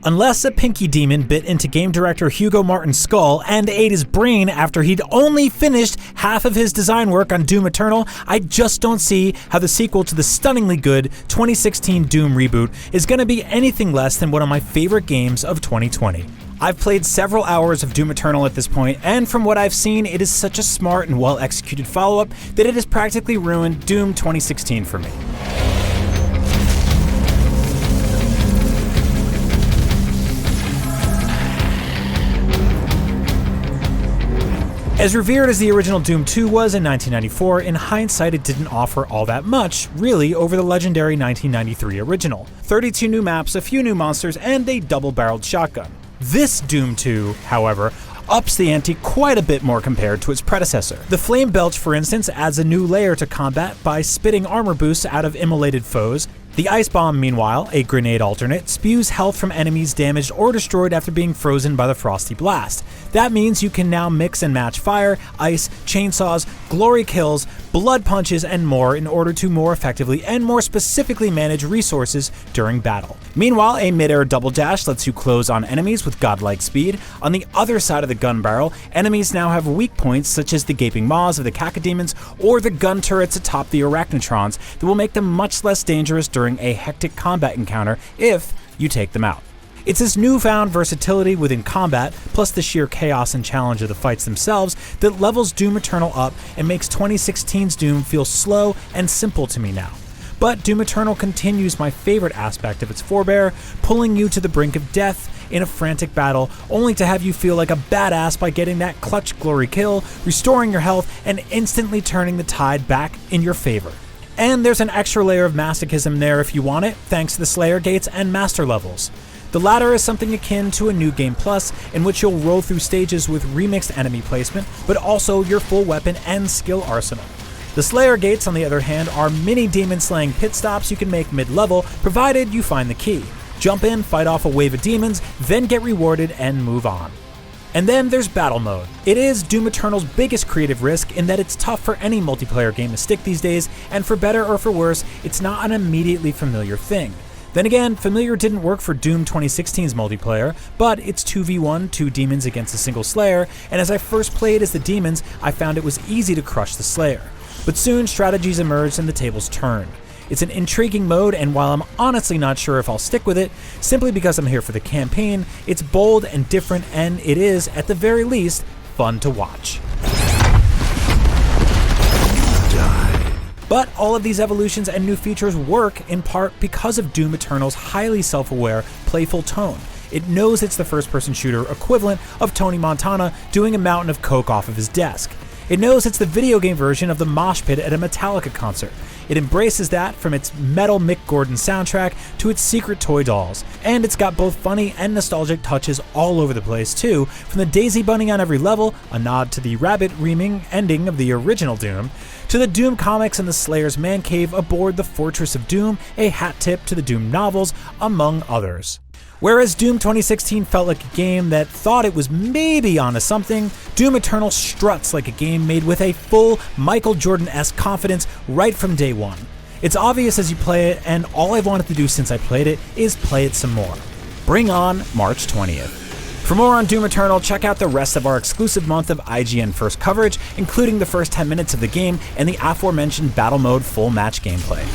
Unless a pinky demon bit into game director Hugo Martin's skull and ate his brain after he'd only finished half of his design work on Doom Eternal, I just don't see how the sequel to the stunningly good 2016 Doom reboot is going to be anything less than one of my favorite games of 2020. I've played several hours of Doom Eternal at this point, and from what I've seen, it is such a smart and well-executed follow-up that it has practically ruined Doom 2016 for me. As revered as the original Doom 2 was in 1994, in hindsight it didn't offer all that much, really, over the legendary 1993 original. 32 new maps, a few new monsters, and a double-barreled shotgun. This Doom 2, however, ups the ante quite a bit more compared to its predecessor. The Flame Belch, for instance, adds a new layer to combat by spitting armor boosts out of immolated foes. The Ice Bomb, meanwhile, a grenade alternate, spews health from enemies damaged or destroyed after being frozen by the Frosty Blast. That means you can now mix and match fire, ice, chainsaws, glory kills, blood punches, and more in order to more effectively and more specifically manage resources during battle. Meanwhile, a mid-air double dash lets you close on enemies with godlike speed. On the other side of the gun barrel, enemies now have weak points such as the gaping maws of the cacodemons or the gun turrets atop the arachnotrons that will make them much less dangerous during a hectic combat encounter if you take them out. It's this newfound versatility within combat, plus the sheer chaos and challenge of the fights themselves, that levels Doom Eternal up and makes 2016's Doom feel slow and simple to me now. But Doom Eternal continues my favorite aspect of its forebear, pulling you to the brink of death in a frantic battle, only to have you feel like a badass by getting that clutch glory kill, restoring your health, and instantly turning the tide back in your favor. And there's an extra layer of masochism there if you want it, thanks to the Slayer Gates and Master levels. The latter is something akin to a New Game Plus, in which you'll roll through stages with remixed enemy placement, but also your full weapon and skill arsenal. The Slayer Gates, on the other hand, are mini demon-slaying pit stops you can make mid-level, provided you find the key. Jump in, fight off a wave of demons, then get rewarded and move on. And then there's Battle Mode. It is Doom Eternal's biggest creative risk in that it's tough for any multiplayer game to stick these days, and for better or for worse, it's not an immediately familiar thing. Then again, familiar didn't work for Doom 2016's multiplayer, but it's 2v1, 2 demons against a single Slayer, and as I first played as the demons, I found it was easy to crush the Slayer. But soon strategies emerged and the tables turned. It's an intriguing mode, and while I'm honestly not sure if I'll stick with it, simply because I'm here for the campaign, it's bold and different, and it is, at the very least, fun to watch. But all of these evolutions and new features work in part because of Doom Eternal's highly self-aware, playful tone. It knows it's the first-person shooter equivalent of Tony Montana doing a mountain of coke off of his desk. It knows it's the video game version of the mosh pit at a Metallica concert. It embraces that, from its metal Mick Gordon soundtrack to its secret toy dolls. And it's got both funny and nostalgic touches all over the place too, from the Daisy Bunny on every level, a nod to the rabbit reaming ending of the original Doom, to the Doom comics and the Slayer's man cave aboard the Fortress of Doom, a hat tip to the Doom novels, among others. Whereas Doom 2016 felt like a game that thought it was maybe onto something, Doom Eternal struts like a game made with a full Michael Jordan-esque confidence right from day one. It's obvious as you play it, and all I've wanted to do since I played it is play it some more. Bring on March 20th. For more on Doom Eternal, check out the rest of our exclusive month of IGN First coverage, including the first 10 minutes of the game and the aforementioned Battle Mode full match gameplay.